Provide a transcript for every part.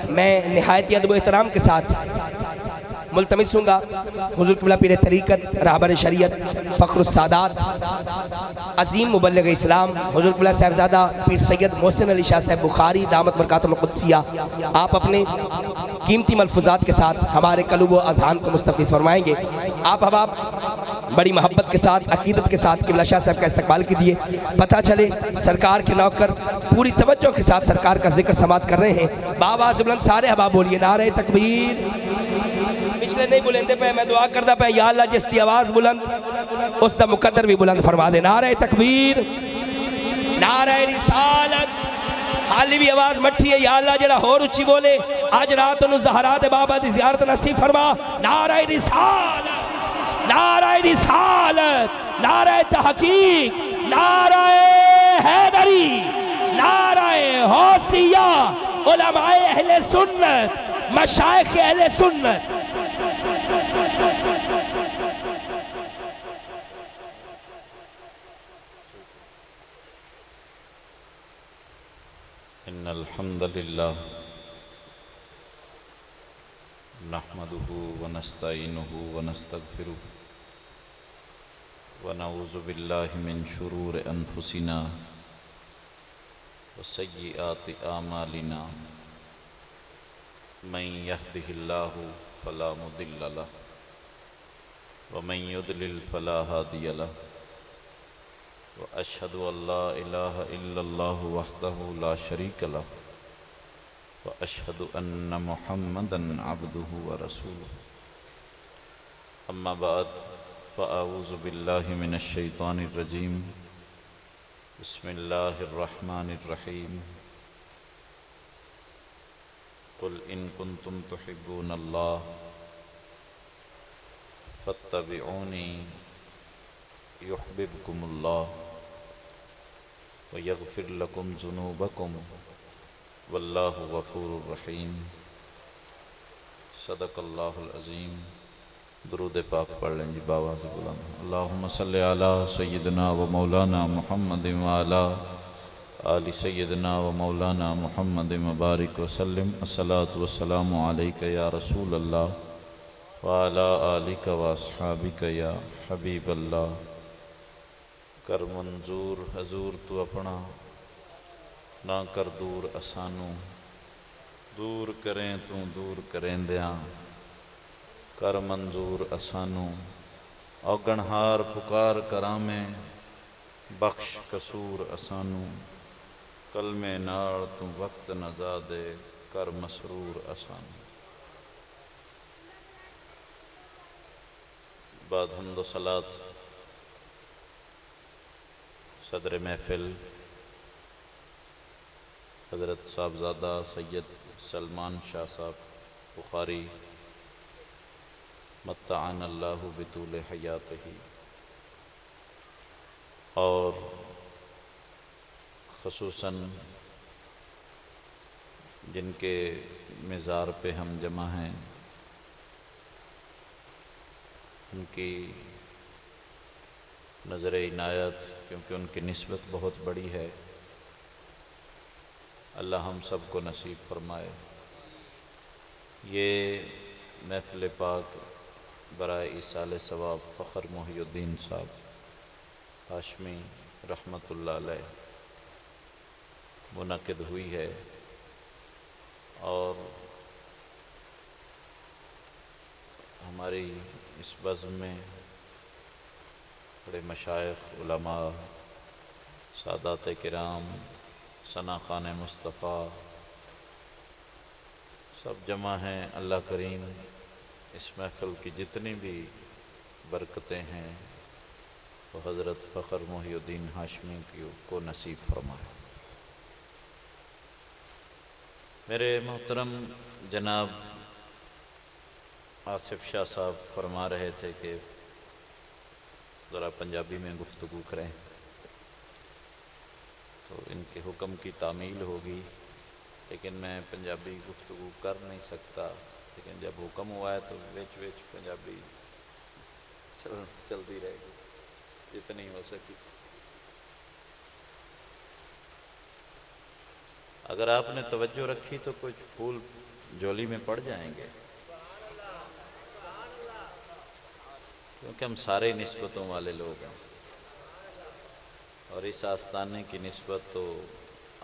میں نہایت ادب و احترام کے ساتھ ملتمس ہوں گا حضور قبلہ پیر طریقت، رہبر شریعت، فخر السادات، عظیم مبلغ اسلام حضور قبلہ صاحبزادہ پیر سید محسن علی شاہ صاحب بخاری دامت برکاتہم القدسیہ، آپ اپنے قیمتی ملفوظات کے ساتھ ہمارے قلوب و اذہان کو مستفیض فرمائیں گے۔ آپ احباب بڑی محبت کے ساتھ، عقیدت کے ساتھ قبلہ شاہ صاحب کا استقبال کیجئے، پتہ چلے سرکار کے نوکر پوری توجہ کے ساتھ سرکار کا ذکر سماعت کر رہے ہیں۔ بآواز بلند سارے احباب بولیے نعرہ تکبیر۔ پچھلے نہیں بلندے پہ میں دعا کردہ پہ یا اللہ جس دی آواز بلند اس دا مقدر بھی بلند فرما دے۔ نعرہ تکبیر، نعرہ رسالت۔ حالی بھی آواز مٹھی ہے، یا اللہ جڑا ہور اچھی بولے آج رات انہوں زہرات بابا دی زیارت نصیب فرما۔ نعرہ رسالت، نعرہ رسالت، نعرہ تحقیق، نعرہ حیدری، نعرہ حوثیہ، علماء اہل سنت، مشائخ اہل سنت۔ ان الحمد للہ نحمده ونستعینه ونستغفره ونعوذ باللہ من شرور انفسنا وسیئات اعمالنا من يهده الله فلا مضل له ومن يضلل فلا هادي له وأشهد أن لا إله إلا الله وحده لا شريك له وأشهد أن محمدًا عبده ورسوله أما بعد فأعوذ بالله من الشيطان الرجيم بسم الله الرحمن الرحيم قل إن كنتم تحبون الله فاتبعوني يحببكم الله ويغفر لكم ذنوبكم والله غفور رحیم۔ صدق اللہ العظیم۔ درود پاک پڑھ لیں جی باواز بلند۔ اللہم صلی علی سیدنا و مولانا محمد وعلی آل سیدنا و مولانا محمد مبارک وسلم۔ الصلاة والسلام علیک یا رسول اللہ وعلی آلک و اصحابک یا حبیب اللہ۔ کر منظور حضور تو اپنا نہ کر دور اسانو، دور کریں تو دور کریں دیاں کر منظور اسانو، اوگنہار پکار کرامیں بخش قصور اسانو، کلمے نار تو وقت نزادے کر مسرور اسانو۔ بعد حمد و صلاة صدر محفل حضرت صاحبزادہ سید سلمان شاہ صاحب بخاری متعان اللہ بطول حیاتہ، اور خصوصاً جن کے مزار پہ ہم جمع ہیں ان کی نظر عنایت، کیونکہ ان کی نسبت بہت بڑی ہے، اللہ ہم سب کو نصیب فرمائے۔ یہ محفل پاک برائے ایصال ثواب فخر محی الدین صاحب ہاشمی رحمۃ اللہ علیہ منعقد ہوئی ہے، اور ہماری اس بزم میں بڑے مشائخ، علماء، سادات کرام، ثنا خان مصطفیٰ سب جمع ہیں۔ اللہ کریم اس محفل کی جتنی بھی برکتیں ہیں وہ حضرت فخر محی الدین ہاشمی کو نصیب فرمائے۔ میرے محترم جناب آصف شاہ صاحب فرما رہے تھے کہ ذرا پنجابی میں گفتگو کریں، تو ان کے حکم کی تعمیل ہوگی، لیکن میں پنجابی گفتگو کر نہیں سکتا، لیکن جب حکم ہوا ہے تو ویچ پنجابی چلتی رہے گی جتنی ہو سکی۔ اگر آپ نے توجہ رکھی تو کچھ پھول جولی میں پڑ جائیں گے، کیونکہ ہم سارے نسبتوں والے لوگ ہیں، اور اس آستانے کی نسبت تو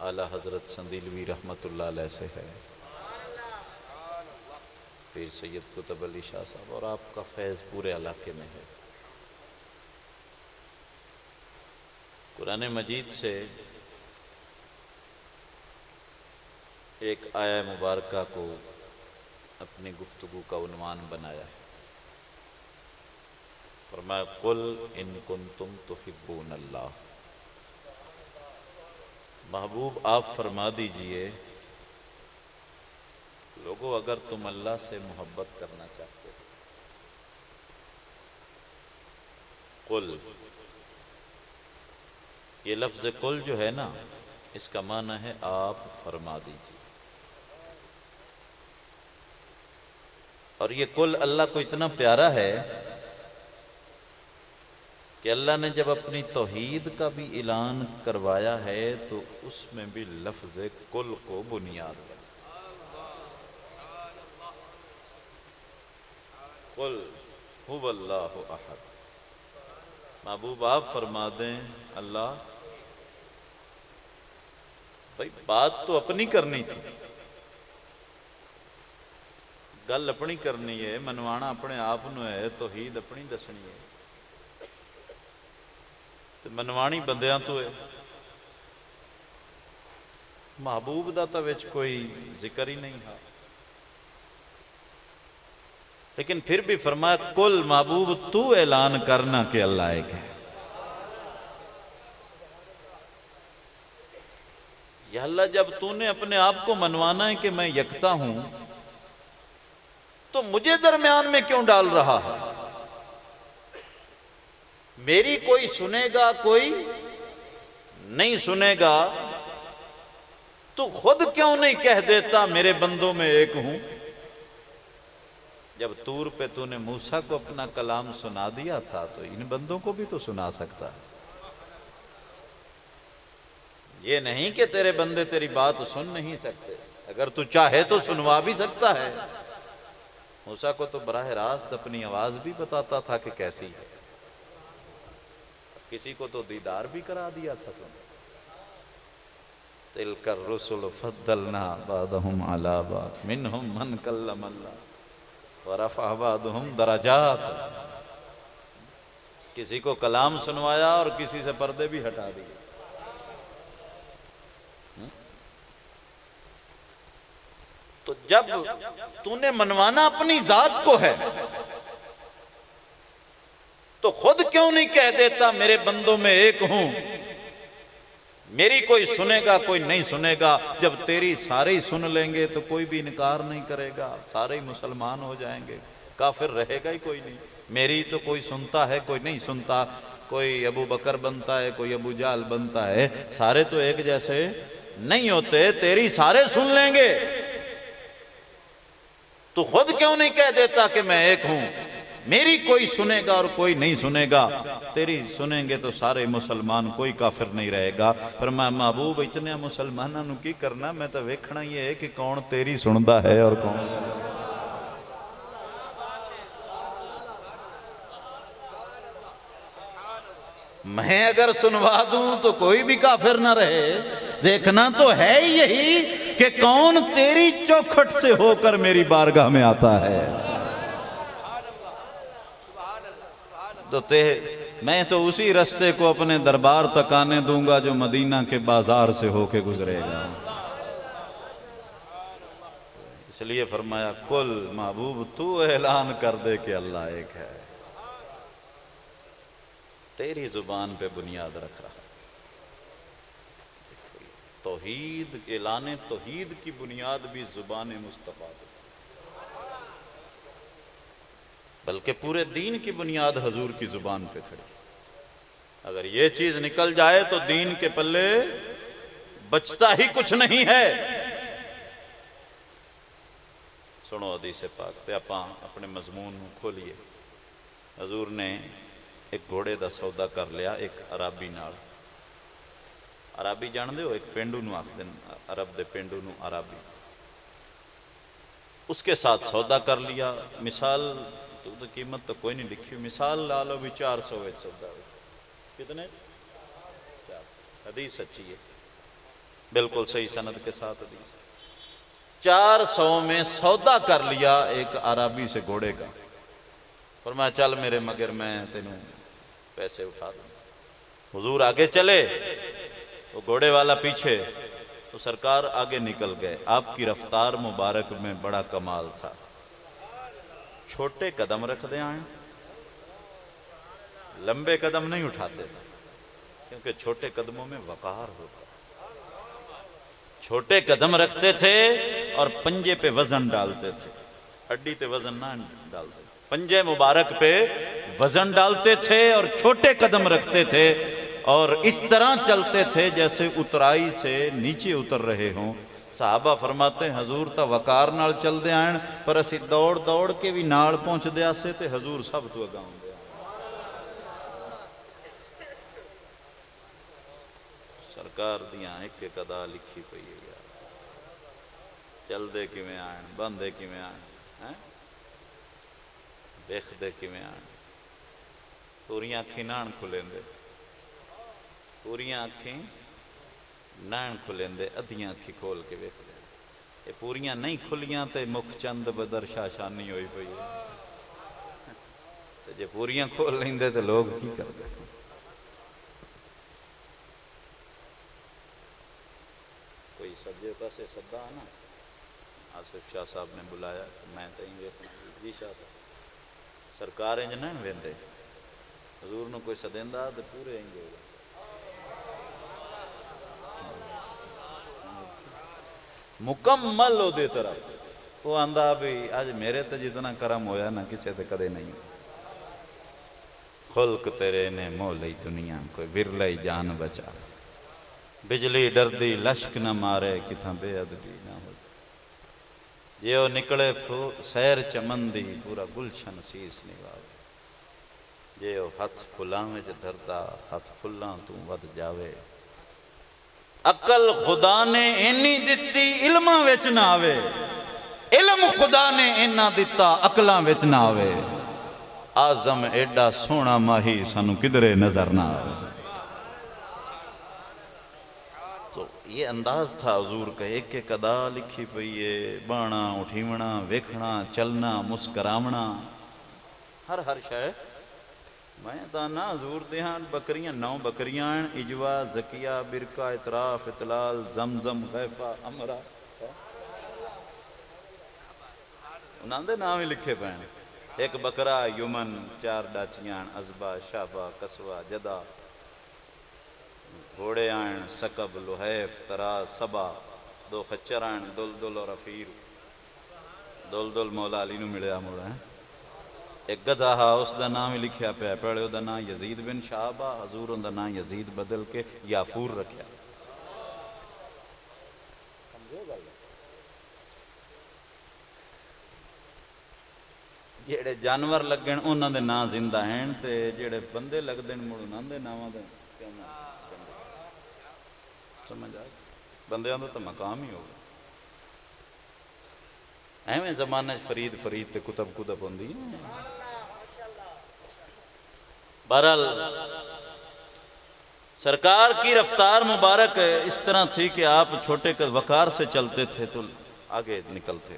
اعلیٰ حضرت سندیلوی رحمۃ اللہ علیہ سے ہے، پیر سید قطب علی شاہ صاحب، اور آپ کا فیض پورے علاقے میں ہے۔ قرآن مجید سے ایک آیہ مبارکہ کو اپنی گفتگو کا عنوان بنایا ہے، فرمایا قل ان کنتم تحبون اللہ، محبوب آپ فرما دیجئے لوگو اگر تم اللہ سے محبت کرنا چاہتے ہو، قل، یہ لفظ قل جو ہے نا، اس کا معنی ہے آپ فرما دیجئے، اور یہ قل اللہ کو اتنا پیارا ہے کہ اللہ نے جب اپنی توحید کا بھی اعلان کروایا ہے تو اس میں بھی لفظ قل کو بنیاد ہے۔ قل هو اللہ احد، محبوب آپ فرما دیں اللہ، بھائی بات تو اپنی کرنی تھی، گل اپنی کرنی ہے، منوانا اپنے آپ نو ہے، توحید اپنی دسنی ہے، تو منوانی بندیاں تو ہے، محبوب دا تو وچ کوئی ذکر ہی نہیں ہے، لیکن پھر بھی فرمایا کل محبوب تو اعلان کرنا کہ اللہ ایک ہے۔ یا اللہ جب تو نے اپنے آپ کو منوانا ہے کہ میں یکتا ہوں تو مجھے درمیان میں کیوں ڈال رہا ہے؟ میری کوئی سنے گا کوئی نہیں سنے گا، تو خود کیوں نہیں کہہ دیتا میرے بندوں میں ایک ہوں؟ جب طور پہ تو نے موسیٰ کو اپنا کلام سنا دیا تھا تو ان بندوں کو بھی تو سنا سکتا ہے۔ یہ نہیں کہ تیرے بندے تیری بات سن نہیں سکتے، اگر تو چاہے تو سنوا بھی سکتا ہے۔ موسیٰ کو تو براہ راست اپنی آواز بھی بتاتا تھا کہ کیسی ہے، کسی کو تو دیدار بھی کرا دیا تھا تم نے۔ تِلْكَ الرُّسُلُ فَضَّلْنَا بَعْضَهُمْ عَلَىٰ بَعْضٍ مِّنْهُمْ مَنْ كَلَّمَ اللَّهُ وَرَفَعَ بَعْضَهُمْ دَرَجَاتٍ، کسی کو کلام سنوایا اور کسی سے پردے بھی ہٹا دیے۔ تو جب تو نے منوانا اپنی ذات کو ہے تو خود کیوں نہیں کہہ دیتا میرے بندوں میں ایک ہوں، میری کوئی سنے گا کوئی نہیں سنے گا؟ جب تیری سارے ہی سن لیں گے تو کوئی بھی انکار نہیں کرے گا، سارے ہی مسلمان ہو جائیں گے، کافر رہے گا ہی کوئی نہیں۔ میری تو کوئی سنتا ہے کوئی نہیں سنتا، کوئی ابو بکر بنتا ہے کوئی ابو جہل بنتا ہے، سارے تو ایک جیسے نہیں ہوتے، تیری سارے سن لیں گے، تو خود کیوں نہیں کہہ دیتا کہ میں ایک ہوں؟ میری کوئی سنے گا اور کوئی نہیں سنے گا، تیری سنیں گے تو سارے مسلمان، کوئی کافر نہیں رہے گا۔ فرمایا محبوب اتنے مسلمانوں نو کی کرنا، میں تو ویکھنا ہی ہے کہ کون تیری سندا ہے اور کون۔ میں اگر سنوا دوں تو کوئی بھی کافر نہ رہے، دیکھنا تو ہے یہی کہ کون تیری چوکھٹ سے ہو کر میری بارگاہ میں آتا ہے۔ تو میں تو اسی رستے کو اپنے دربار تک آنے دوں گا جو مدینہ کے بازار سے ہو کے گزرے گا۔ اس لیے فرمایا کل محبوب تو اعلان کر دے کہ اللہ ایک ہے، تیری زبان پہ بنیاد رکھ رہا۔ توحید، اعلان توحید کی بنیاد بھی زبان مصطفیٰ پہ، بلکہ پورے دین کی بنیاد حضور کی زبان پہ کھڑی۔ اگر یہ چیز نکل جائے تو دین کے پلے بچتا ہی کچھ نہیں ہے۔ سنو حدیث پاک تے اپاں اپنے مضمون کھولیے۔ حضور نے ایک گھوڑے دا سودا کر لیا ایک عربی نال۔ عربی جان دے ہو، ایک پینڈو نو آخ دن، عرب دے پینڈو نو عربی۔ اس کے ساتھ سودا کر لیا. مثال تو قیمت تو کوئی نہیں لکھی, مثال لا لو بھی 400 وچ سودا ہو. کتنے؟ حدیث سچی ہے, بالکل صحیح سند کے ساتھ حدیث. 400 میں سودا کر لیا ایک عربی سے گھوڑے کا. فرمایا چل میرے مگر میں تینوں پیسے اٹھا دوں. حضور آگے چلے, وہ گھوڑے والا پیچھے, تو سرکار آگے نکل گئے. آپ کی رفتار مبارک میں بڑا کمال تھا. چھوٹے قدم رکھ دے آئیں, لمبے قدم نہیں اٹھاتے تھے, کیونکہ چھوٹے قدموں میں وقار ہوتا. چھوٹے قدم رکھتے تھے اور پنجے پہ وزن ڈالتے تھے. ہڈی تے وزن نہ ڈالتے, پنجے مبارک پہ وزن ڈالتے تھے اور چھوٹے قدم رکھتے تھے, اور اس طرح چلتے تھے جیسے اترائی سے نیچے اتر رہے ہوں. صحابہ فرماتے ہیں حضور تا وقار نال چل دے آئیں, پر اسی دوڑ دوڑ کے بھی نال پہنچ دیا سے تے حضور سب تو اگاؤں دے. سرکار دیاں ایک ایک ادا لکھی پئی ہے یار. چل دے کیویں آئیں, بندے کیویں آئیں, دیکھ دے کیویں آئیں. پوریاں اکھیں نان کھلیں دے, پوریاں اکھیں نان کھلیں دے, ادھیاں اکھی کھول کے ویکھ دے. یہ پوریاں نہیں کھلیاں تے مکھ چند بدر شاشانی ہوئی پئی ہے. تے جے پوریاں کھول لیں دے تے لوگ کی کر دے. کوئی سجے پاسے سدا نا, آصف شاہ صاحب نے بلایا, میں تئیں ویکھنا. جی شاہ صاحب, سرکار انج نہ ویندے, حضور نو کوئی سدیندا تے پورے انج ہو گئے. مکمل ہو دے طرف وہ آندا بھی آج میرے تے جتنا کرم ہویا نا کسے تے کدے نہیں. خلق تیرے نے مو لئی دنیا, کوئی ورلئی جان بچا. بجلی ڈردی لشک نہ مارے, کتھاں بے ادبی نہ ہو. جے وہ نکلے سیر چمن دی, پورا گلشن سیس نگاوے. جے وہ ہتھ پھلاں وچ دھردا, ہتھ پھلاں تو ود جاوے. عقل خدا نے اینی دتی, علماں وچ نہ آوے. علم خدا نے اینا دتا, عقلاں وچ نہ آوے. آزم ایڈا سونا ماہی سانو کدرے نظر نہ آوے. تو یہ انداز تھا حضور کا. ایک ایک ادا لکھی پئی ہے, بانا, اٹھیونا, ویکھنا, چلنا, مسکراونا, ہر شے. میں دانا حضور دیہان بکریاں 9 بکریاں, اجوا, زکیہ, برکہ, اطراف, اطلال, زمزم, غیفہ, امرہ, انہاں دے نام ہی لکھے پہ ہیں. ایک بکرا, یمن, 4 ڈاچیاں, ازبا, شابہ, قصوہ, جدہ. گھوڑے آئیں, سکب, لحیف, تراز, سبا. 2 خچر آئیں, دلدل اور افیر. دلدل مولا علی نو ملیا مولا ہے. ایک گدھا ہا, اس دا نام ہی لکھیا پیا, پہلے دا نام یزید بن شعبہ, حضور دا نام یزید بدل کے یافور رکھیا. جیڑے جانور لگن انہاں دے نام زندہ ہیں, تے جیڑے بندے لگدے مڑ انہاں دے ناماں دے سمجھ آئے. بندیاں دا تو مقام ہی ہوگا. ایویں زمانہ فرید فرید تے کتب ہوندی. بہرحال سرکار کی رفتار مبارک اس طرح تھی کہ آپ چھوٹے وقار سے چلتے تھے تو آگے نکلتے.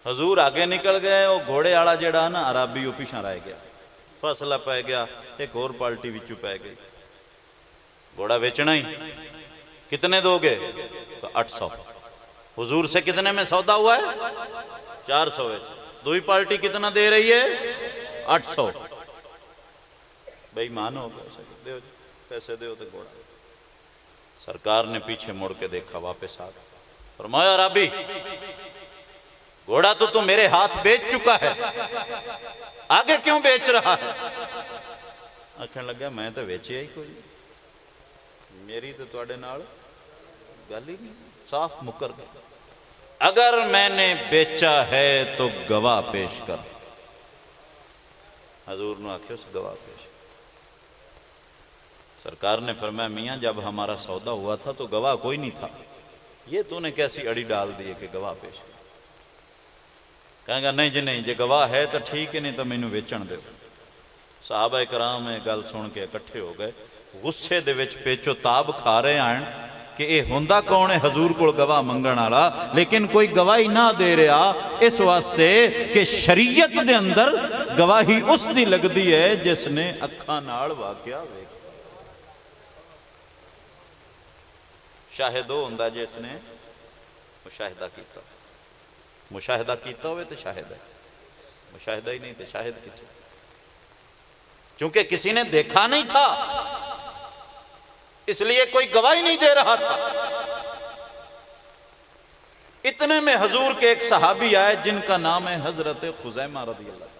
حضور آگے نکل گئے, وہ گھوڑے والا جڑا نا عربی وہ پیچھے رہ گیا. فاصلہ پہ گیا, ایک اور پالٹی وچوں پہ گئی. گھوڑا بیچنا ہی, کتنے دو گے؟ تو 800. حضور سے کتنے میں سودا ہوا ہے؟ 400. دوئی پارٹی کتنا دے رہی ہے؟ 800. بھائی مان ہو گیا, پیسے دیو تو گھوڑا. سرکار نے پیچھے مڑ کے دیکھا, واپس آ گیا. فرمایا عربی, گھوڑا تو میرے ہاتھ بیچ چکا ہے, آگے کیوں بیچ رہا ہے؟ آکھنے لگا میں تو بیچیا ہی کوئی, میری تو تواڈے نال گل ہی نہیں. صاف مکر گیا. اگر میں نے بیچا ہے تو گواہ پیش کر. حضور نے آکھیا اس گواہ پیش. سرکار نے فرمایا میاں جب ہمارا سودا ہوا تھا تو گواہ کوئی نہیں تھا, یہ تو نے کیسی اڑی ڈال دی ہے کہ گواہ پیش کر. کہے گا نہیں جی نہیں، جے گواہ ہے تو ٹھیک ہے، نہیں تو مینوں ویچن دے۔ صحابہ کرام یہ گل سن کے اکٹھے ہو گئے، غصے دے وچ پیچو تاب کھا رہے ہیں کہ اے ہوندا کون ہے حضور کو گواہ منگن والا، لیکن کوئی گواہی نہ دے رہا، اس واسطے کہ شریعت دے اندر گواہی اس دی لگ دی ہے جس نے اکھاں نال واقعہ ویکھیا۔ شاہد وہ ہوندا جس نے مشاہدہ کیتا، مشاہدہ کیتا ہوئے تو شاہد ہے، مشاہدہ ہی نہیں تو شاہد کیتا، چونکہ کسی نے دیکھا نہیں تھا اس لیے کوئی گواہی نہیں دے رہا تھا۔ اتنے میں حضور کے ایک صحابی آئے جن کا نام ہے حضرت خزیمہ رضی اللہ۔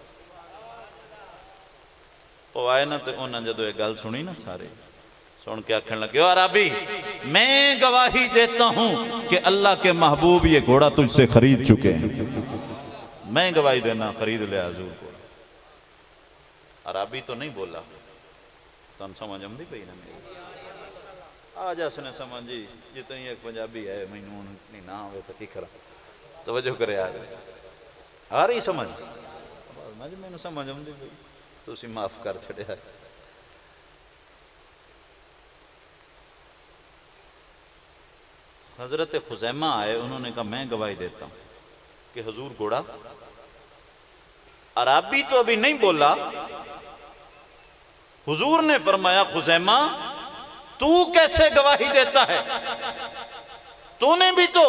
وہ آئے نا تو انہوں نے جدو یہ گل سنی نا، سارے سن کے آکھن لگے، اور عربی میں گواہی دیتا ہوں کہ اللہ کے محبوب یہ گھوڑا تجھ سے خرید چکے ہیں، میں گواہی دینا خرید لیا حضور کو۔ عربی تو نہیں بولا، تم سمجھ ہم دی پئی نا میری، آج اس نے سمجھی جتنی ایک پنجابی ہے مینوں نہیں نہ ہوئے تو کی کرا، توجہ کرے آ گئے آ رہی سمجھ، میں نے سمجھ ہم دی پئی، تو اسی معاف کر چھڑیا ہے۔ حضرت خزیمہ آئے، انہوں نے کہا میں گواہی دیتا ہوں کہ حضور گھوڑا، عربی تو ابھی نہیں بولا، حضور نے فرمایا خزیمہ تو کیسے گواہی دیتا ہے، تو نے بھی تو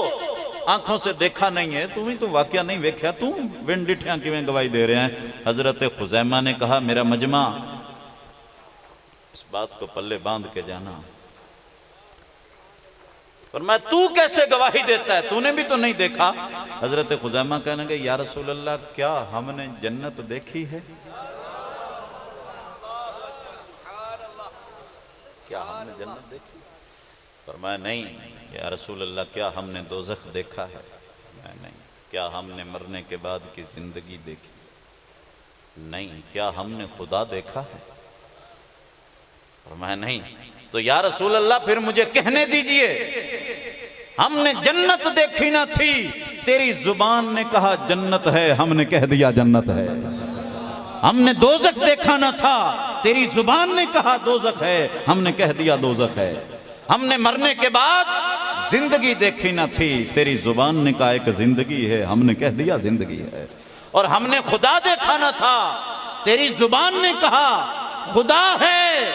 آنکھوں سے دیکھا نہیں ہے، تو بھی تو واقعہ نہیں ویکھیا، تو ون ڈٹھیاں کی میں گواہی دے رہے ہیں۔ حضرت خزیمہ نے کہا میرا مجمع اس بات کو پلے باندھ کے جانا، فرمایا تو کیسے گواہی دیتا ہے، تو نے بھی تو نہیں دیکھا۔ حضرت خزیمہ کہنے گے یا رسول اللہ کیا ہم نے جنت دیکھی ہے، کیا ہم نے جنت دیکھی؟ فرمایا نہیں۔ یا رسول اللہ کیا ہم نے دوزخ دیکھا ہے؟ فرمایا نہیں۔ کیا ہم نے مرنے کے بعد کی زندگی دیکھی؟ نہیں۔ کیا ہم نے خدا دیکھا ہے؟ فرمایا نہیں۔ تو یا رسول اللہ پھر مجھے کہنے دیجئے، ہم نے جنت دیکھی نہ تھی، تیری زبان نے کہا جنت ہے، ہم نے کہہ دیا جنت ہے۔ ہم نے دوزخ دیکھا نہ تھا، تیری زبان نے کہا دوزخ ہے، ہم نے کہہ دیا دوزخ ہے۔ ہم نے مرنے کے بعد زندگی دیکھی نہ تھی، تیری زبان نے کہا ایک زندگی ہے، ہم نے کہہ دیا زندگی ہے۔ اور ہم نے خدا دیکھا نہ تھا، تیری زبان نے کہا خدا ہے،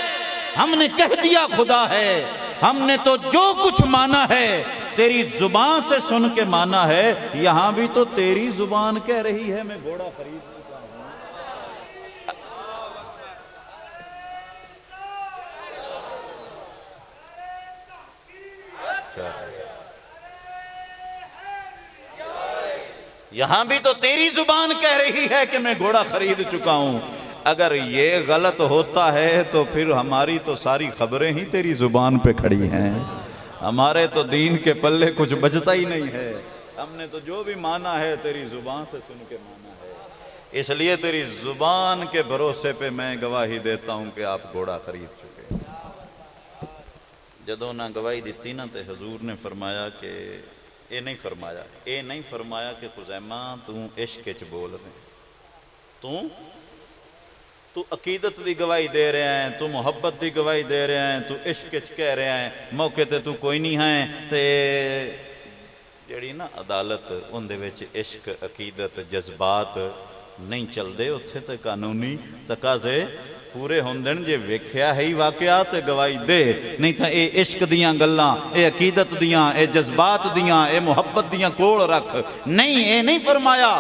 ہم نے کہہ دیا خدا ہے۔ ہم نے تو جو کچھ مانا ہے تیری زبان سے سن کے مانا ہے، یہاں بھی تو تیری زبان کہہ رہی ہے میں گھوڑا خرید چکا ہوں۔ یہاں بھی تو تیری زبان کہہ رہی ہے کہ میں گھوڑا خرید چکا ہوں۔ اگر یہ غلط ہوتا ہے تو پھر ہماری تو ساری خبریں ہی تیری زبان پہ کھڑی ہیں، ہمارے تو دین کے پلے کچھ بچتا ہی نہیں ہے۔ ہم نے تو جو بھی مانا ہے تیری زبان سے سن کے مانا ہے، اس لیے تیری زبان کے بھروسے پہ میں گواہی دیتا ہوں کہ آپ گھوڑا خرید چکے۔ جدوں نہ گواہی دیتی نا تو حضور نے فرمایا کہ اے نہیں فرمایا کہ خزیمہ تو عشق چ بول رہے، تو عقیدت دی گواہی دے رہے ہیں، تو محبت دی گواہی دے رہے ہیں، تو عشق چ کہہ رہے ہیں، موقع تے تو کوئی نہیں ہے تے جڑی نا عدالت ان دے وچ عشق عقیدت جذبات نہیں چل دے، اتھے تے قانونی تقاضے پورے ہوندن، جے ویکھیا ہے ہی واقعات گواہی دے، نہیں تھا اے عشق دیاں گلاں، اے عقیدت دیاں، اے جذبات دیاں، اے محبت دیاں کوڑ رکھ، نہیں اے نہیں فرمایا،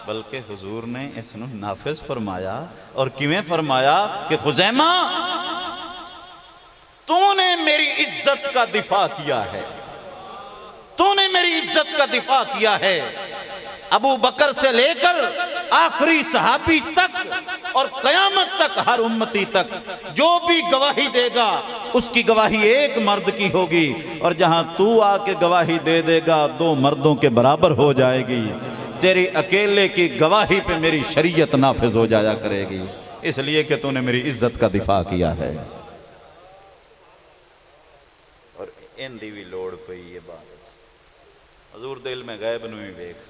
بلکہ حضور نے اس نے نافذ فرمایا۔ اور کیویں فرمایا کہ خزیمہ تو نے میری عزت کا دفاع کیا ہے، تو نے میری عزت کا دفاع کیا ہے، ابو بکر سے لے کر آخری صحابی تک اور قیامت تک ہر امتی تک جو بھی گواہی دے گا اس کی گواہی ایک مرد کی ہوگی، اور جہاں تو آ کے گواہی دے دے گا 2 مردوں کے برابر ہو جائے گی۔ تیری اکیلے کی گواہی پہ میری شریعت نافذ ہو جایا کرے گی، اس لیے کہ تو نے میری عزت کا دفاع کیا ہے۔ اور ان دی بھی لوڑ پئی یہ بات، حضور دل میں غیب نو ہی ویکھ،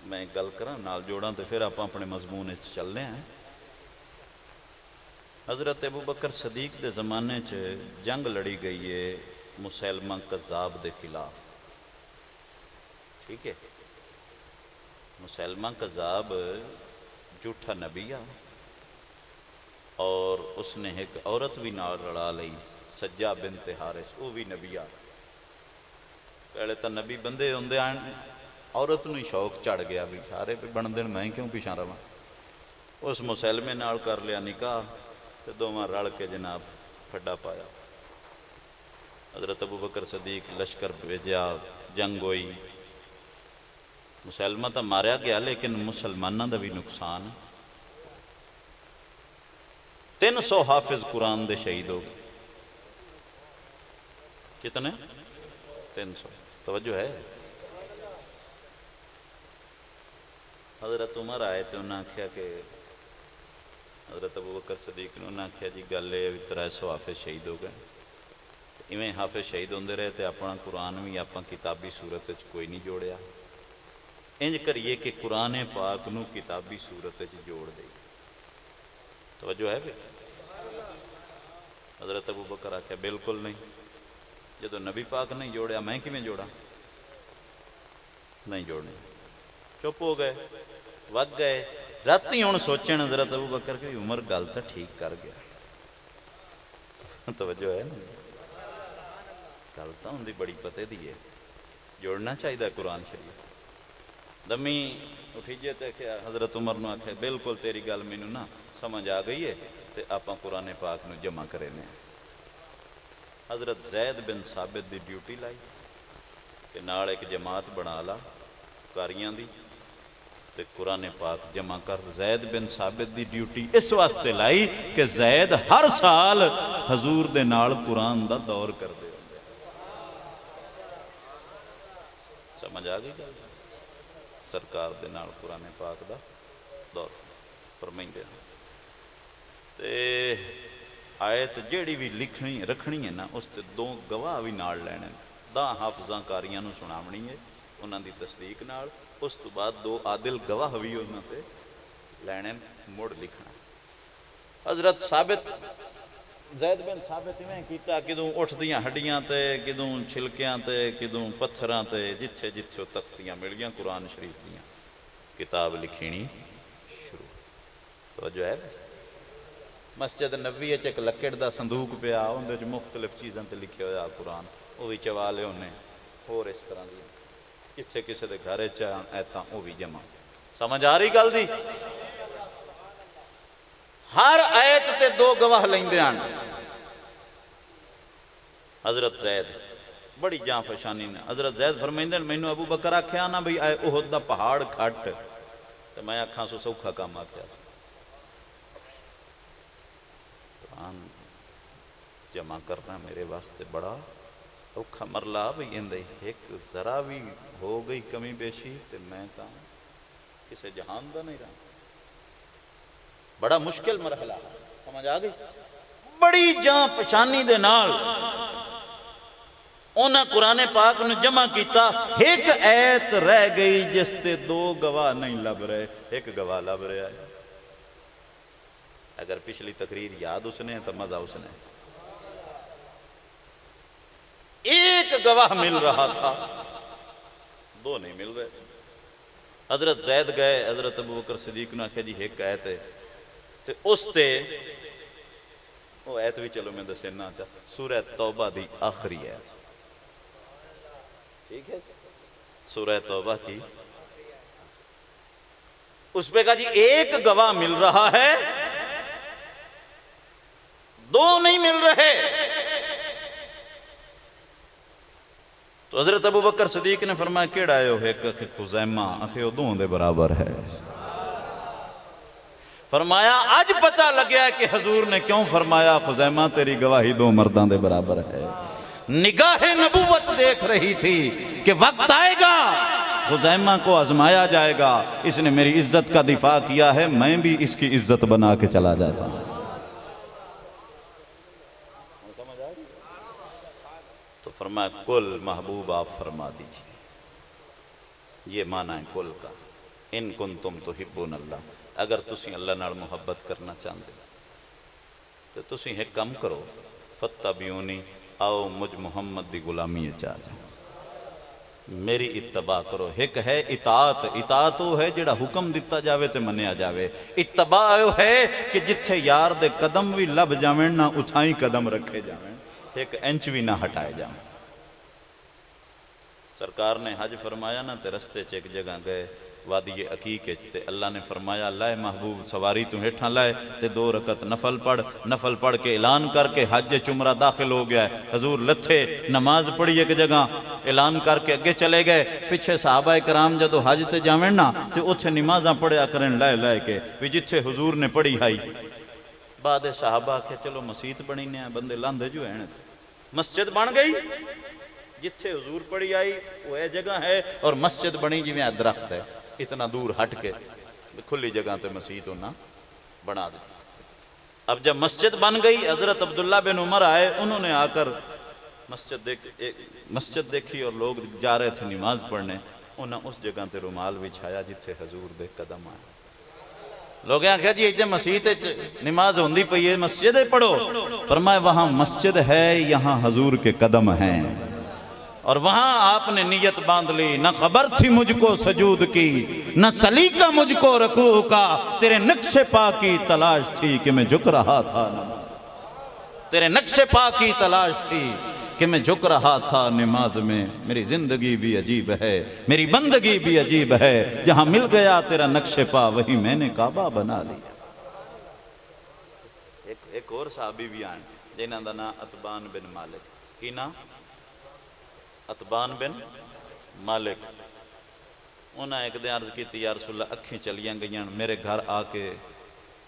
میں گل کراں نال جوڑاں تے پھر آپ اپنے مضمون وچ چلنے ہیں۔ حضرت ابو بکر صدیق دے زمانے چ جنگ لڑی گئی ہے مسیلمہ کذاب دے خلاف، ٹھیک ہے؟ مسیلمہ کذاب جھوٹا نبی آ، اور اس نے ایک عورت بھی نال رڑا لئی، سجا بنت حارث، وہ بھی نبی آ۔ پہلے تو نبی بندے ہوندے آن، عورت نو ہی شوق چڑھ گیا بھی سارے پہ بن دین میں کیوں پیچھا رہا۔ اس مسلمے نال کر لیا نکاح تے دوواں رل کے جناب پھڈا پایا۔ حضرت ابو بکر صدیق لشکر بھیجا، جنگ ہوئی، مسلمہ تو ماریا گیا لیکن مسلمانوں دا بھی نقصان۔ 300 حافظ قرآن دے شہید ہو گئے۔ کتنے؟ 300۔ توجہ ہے؟ حضرت عمر آئے تو انہوں نے کہا کہ حضرت ابو بکر صدیق نے انہوں نے کہا جی گل ہے 300 حافظ شہید ہو گئے، ایویں حافظ شہید ہوندے رہے تو اپنا قرآن بھی اپنا کتابی صورت کوئی نہیں جوڑیا، انج کریے کہ قرآن پاک نو کتابی صورت جوڑ دے۔ توجہ ہے بھی؟ حضرت ابو بکر آخیا بالکل نہیں، جدو نبی پاک نہیں جوڑیا میں کیویں جوڑا؟ نہیں جوڑنے۔ چپ ہو گئے، وگ گئے، راتی ہوں سوچن حضرت ابو بکر کہ عمر گل تو ٹھیک کر گیا۔ توجہ ہے نا؟ گل تو ان دی بڑی پتے دی ہے، جوڑنا چاہیے قرآن شریف۔ دمی اٹھیجے تے کہ حضرت عمر نے آخیا بالکل تیری گل مینوں نا سمجھ آ گئی ہے تے آپاں قرآن پاک نو جمع کرے نے۔ حضرت زید بن ثابت دی ڈیوٹی لائی کہ نال ایک جماعت بنا لا کاریاں دی تے قرآن پاک جمع کر۔ زید بن ثابت دی ڈیوٹی اس واسطے لائی کہ زید ہر سال حضور دے نال قرآن دا دور کر دے۔ سمجھ آ گئی گل؟ سرکار دے نال قرآن پاک دا دور فرمائندے ہیں تے آیت جیڑی بھی لکھنی رکھنی ہے نا اس تے 2 گواہ بھی نال لینے، 10 حافظاں کاریاں نو سناونی ہے انہاں دی تصدیق نال، اس تو بعد 2 عادل گواہ بھی انہاں تے لینے مڑ لکھنا۔ حضرت ثابت زید بن ثابت میں کیتا کدوں اٹھ دیاں ہڈیاں تے کدوں چھلکیاں تے کدوں پتھراں تے جتھے جتھے تختیاں مل گیاں قرآن شریف دیاں کتاب لکھینی شروع۔ توجہ ہے؟ مسجد نبوی ایک لکڑ دا صندوق پیا اندر مختلف چیزاں تے لکھے ہویا قرآن، وہ بھی چوا لے انہیں اور اس طرح دی کسے کسے دے گھر ایتاں وہ بھی جمع۔ سمجھ آ رہی گل دی؟ ہر آیت تے 2 گواہ لیندے آن۔ حضرت زید بڑی جان فشانی نے، حضرت زید فرمائندے مینوں ابو بکر آکھیا نا بھئی اے احد دا پہاڑ کھٹ تے میں آکھاں سو سوکھا کام آکھیا قرآن جمع کرنا میرے واسطے بڑا اوکھا مرلا بھئی اندے ایک ذرا بھی ہو گئی کمی بیشی تے میں تا کسے جہان دا نہیں رہا، بڑا مشکل مرحلہ۔ سمجھ آ گئی؟ بڑی جان پچھانی دے نال انہاں قرآن پاک نو جمع کیتا، ایک ایت رہ گئی جس تے 2 گواہ نہیں لب رہے، ایک گواہ لب رہا ہے۔ اگر پچھلی تقریر یاد اس نے تو مزہ اس نے، ایک گواہ مل رہا تھا 2 نہیں مل رہے۔ حضرت زید گئے حضرت ابو بکر صدیق نے آخیا جی ایک ایت ہے تے اس تے وہ ایت بھی چلو میں دسنا چاہ سورہ توبہ دی آخری ایت، ٹھیک ہے؟ سورہ توبہ کی اس پہ کہا جی ایک گواہ مل رہا ہے 2 نہیں مل رہے۔ تو حضرت ابو بکر صدیق نے فرمایا کیڑا ہے وہ ایک خزیمہ آخر وہ 2 دے برابر ہے۔ فرمایا آج پتہ لگیا کہ حضور نے کیوں فرمایا خزیمہ تیری گواہی 2 مردان دے برابر ہے۔ نگاہ نبوت دیکھ رہی تھی کہ وقت آئے گا خزیمہ کو آزمایا جائے گا، اس نے میری عزت کا دفاع کیا ہے، میں بھی اس کی عزت بنا کے چلا جاتا ہوں۔ تو فرمایا کل محبوب آپ فرما دیجئے، یہ معنی ہے کل کا۔ ان کنتم تحبون اللہ، اگر تسی اللہ نال محبت کرنا چاہتے تو تسی ایک کم کرو، فتبعونی، آؤ مجھ محمد دی غلامی چاہ جاؤ، میری اتباع کرو۔ ایک ہے اطاعت، اطاعت وہ ہے جڑا حکم دیتا جاوے تے منیا جاوے، اتباع وہ ہے کہ جتھے یار دے قدم بھی لب جاویں نہ اتھائیں قدم رکھے جاویں، ایک انچ بھی نہ ہٹائے جاویں۔ سرکار نے حج فرمایا نا تے رستے چ ایک جگہ گئے وادی عقیق تے اللہ نے فرمایا لائے محبوب سواری تو ہیٹھاں لائے تے 2 رکعت نفل پڑھ کے اعلان کر کے حج چمرہ داخل ہو گیا ہے۔ حضور لتھے نماز پڑھی ایک جگہ، اعلان کر کے اگے چلے گئے، پیچھے صحابہ کرام جدو حج تے جاویں نا تے اتھے نمازاں پڑھیا کرن لائے کے بھی جتھے حضور نے پڑھی ہائی۔ بعد صحابہ کہ چلو مسجد بنی نے بندے لاندے جو ہیں، مسجد بن گئی جتھے حضور پڑھی آئی وہ اے جگہ ہے، اور مسجد بنی جی میں درخت ہے اتنا دور ہٹ کے کھلی جگہ تے مسجد ہونا بنا دی۔ اب جب مسجد بن گئی حضرت عبداللہ بن عمر آئے، انہوں نے آ کر مسجد دیکھی اور لوگ جا رہے تھے نماز پڑھنے، انہوں نے اس جگہ تے رومال بچھایا جتھے حضور دے قدم آئے۔ لوگ کہا جی ایک مسجد نماز ہوندی پئی ہے، مسجد پڑھو، فرمایا وہاں مسجد ہے، یہاں حضور کے قدم ہیں، اور وہاں آپ نے نیت باندھ لی، نہ خبر تھی مجھ کو سجود کی، نہ سلیقہ مجھ کو رکوع کا، تیرے نقش پا کی تلاش تھی کہ میں جھک رہا تھا، تیرے نقش پا کی تلاش تھی کہ میں جھک رہا تھا نماز میں۔ میری زندگی بھی عجیب ہے، میری بندگی بھی عجیب ہے، جہاں مل گیا تیرا نقش پا وہی میں نے کعبہ بنا لیا۔ ایک اور صحابی بھی آئیں جنہاں دا نام اتبان بن مالک، کی نام اتبان بن مالک، انہاں ایک دن عرض کی یا رسول اللہ اکھیں چلیاں گئیاں، میرے گھر آ کے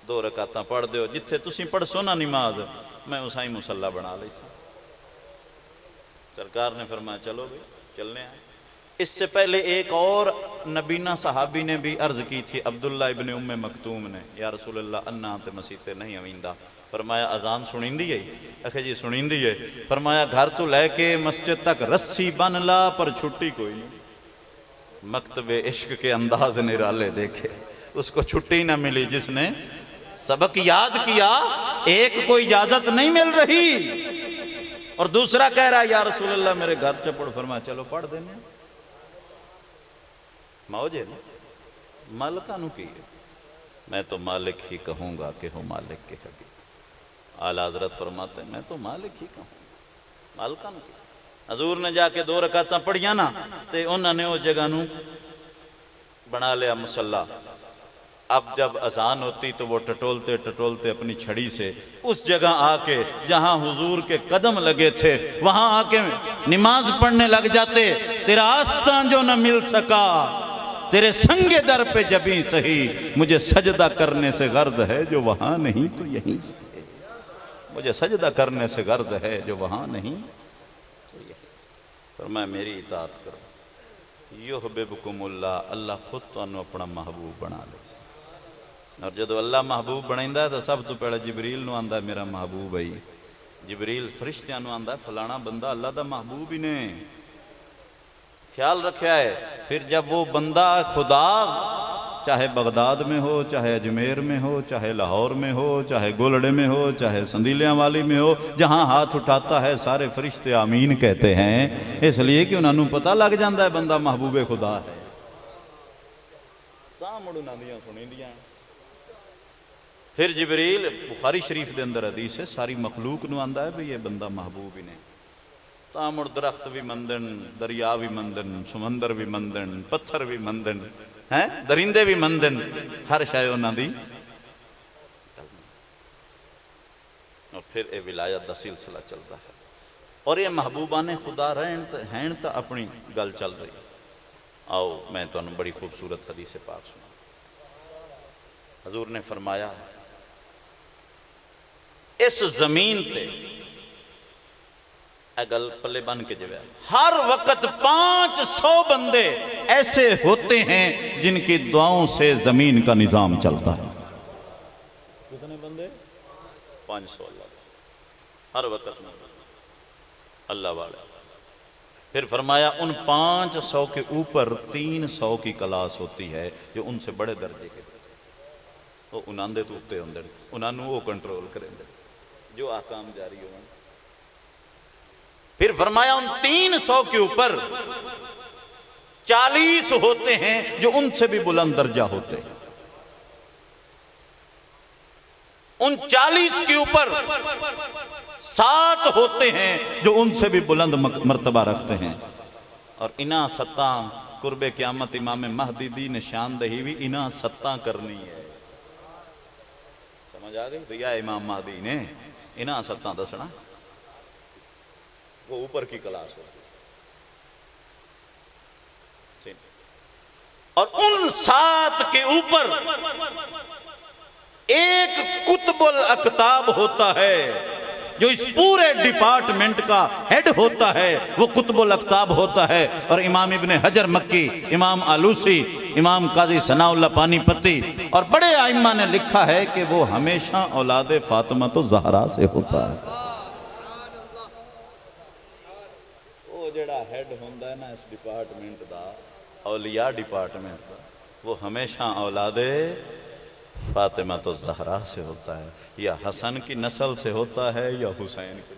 2 رکعتاں پڑھ دیو، جتھے تسی پڑھ سو نا نماز میں اسائی مصلی بنا لی۔ سرکار نے فرمایا چلو بھی چلنے آئے۔ اس سے پہلے ایک اور نبینہ صحابی نے بھی عرض کی تھی، عبداللہ ابن ام مکتوم نے، یا رسول اللہ انہاں تے مسیح تے نہیں ہویندہ، فرمایا اذان سنیندی ہے؟ اکھے جی سنیندی ہے۔ فرمایا گھر تو لے کے مسجد تک رسی بن لا پر چھٹی کوئی نہیں۔ مکتب عشق کے انداز نرالے دیکھے، اس کو چھٹی نہ ملی، جس نے سبق یاد کیا ایک کوئی اجازت نہیں مل رہی، اور دوسرا کہہ رہا ہے یا رسول اللہ میرے گھر چپڑ، فرمایا چلو پڑھ دینے۔ موجے نا مالکہ نو کی، میں تو مالک ہی کہوں گا کہ ہو مالک کے حبیب۔ اعلیٰ حضرت فرماتے ہیں میں تو مالک ہی کہوں، مالکہ نو کی۔ حضور نے جا کے 2 رکعتاں پڑھیاں نا تے انہوں نے وہ جگہ نو بنا لیا مصلی۔ اب جب اذان ہوتی تو وہ ٹٹولتے ٹٹولتے اپنی چھڑی سے اس جگہ آ کے جہاں حضور کے قدم لگے تھے وہاں آ کے نماز پڑھنے لگ جاتے۔ تیرا آستان جو نہ مل سکا تیرے سنگ در پہ جبیں سہی، مجھے سجدہ کرنے سے غرض ہے جو وہاں نہیں تو یہیں سے، مجھے سجدہ کرنے سے غرض ہے جو وہاں نہیں تو یہیں سے۔ فرمایا میری اطاعت کرو، یحببکم اللہ، اللہ خود تو انہوں اپنا محبوب بنا لے۔ اور جدو اللہ محبوب بنائندہ ہے تو سب تو پہلے جبریل نو آندہ ہے میرا محبوب ہے۔ جبریل فرشتیاں نو آندہ ہے فلانا بندہ اللہ دا محبوب ہی نے خیال رکھا ہے۔ پھر جب وہ بندہ خدا چاہے بغداد میں ہو، چاہے اجمیر میں ہو، چاہے لاہور میں ہو، چاہے گولڑے میں ہو، چاہے سندیلیاں والی میں ہو، جہاں ہاتھ اٹھاتا ہے سارے فرشتے آمین کہتے ہیں، اس لیے کہ انہوں نے پتہ لگ جاندہ ہے بندہ محبوب خدا ہے۔ سامڑ انہوں نے سنی دیا ہیں۔ پھر جبریل بخاری شریف دے اندر حدیث ہے ساری مخلوق نو آندہ ہے بھی یہ بندہ محبوب ہی نے۔ تامڑ درخت بھی مندن، دریا بھی مندن، سمندر بھی مندن، پتھر بھی مندن، درندے بھی مندن، ہر شے انہاں دی۔ اور پھر اے ولایت دا سلسلہ چلتا ہے، اور یہ محبوبان خدا رہن تا اپنی گل چل رہی۔ آؤ میں تو بڑی خوبصورت حدیث پاک سنا۔ حضور نے فرمایا اس زمین تے اگل پلے بن کے جو ہے ہر وقت 500 بندے ایسے ہوتے ہیں جن کی دعاؤں سے زمین کا نظام چلتا ہے۔ کتنے بندے؟ 500 اللہ ہر وقت میں اللہ والے۔ پھر فرمایا ان 500 کے اوپر 300 کی کلاس ہوتی ہے جو ان سے بڑے درجے کے وہ انہاں دے تو اتے ہوندے انہاں نوں وہ کنٹرول کریں دے جو احکام جاری ہوں. پھر فرمایا ان 300 کے اوپر 40 ہوتے ہیں جو ان سے بھی بلند درجہ ہوتے ہیں. ان 40 کے اوپر 7 ہوتے ہیں جو ان سے بھی بلند مرتبہ رکھتے ہیں. اور انہاں 7 قرب قیامت امام مہدی دی نشاندہی بھی انہاں 7 کرنی ہے. سمجھ آ گئی بھیا امام مہدی نے انہاں 7 دسنا وہ اوپر کی کلاس ہوتی. اور ان 7 کے اوپر ایک قطب الاقطاب ہوتا ہے جو اس پورے ڈپارٹمنٹ کا ہیڈ ہوتا ہے. وہ قطب الاقطاب ہوتا ہے. اور امام ابن حجر مکی، امام آلوسی، امام قاضی ثناء اللہ پانی پتی اور بڑے ائمہ نے لکھا ہے کہ وہ ہمیشہ اولاد فاطمہ تو زہرا سے ہوتا ہے. وہ جڑا ہیڈ ہوندہ ہے نا اس ڈپارٹمنٹ دا، اولیاء ڈپارٹمنٹ دا، وہ ہمیشہ اولاد فاطمہ تو زہرا سے ہوتا ہے. یا حسن کی نسل سے ہوتا ہے یا حسین کی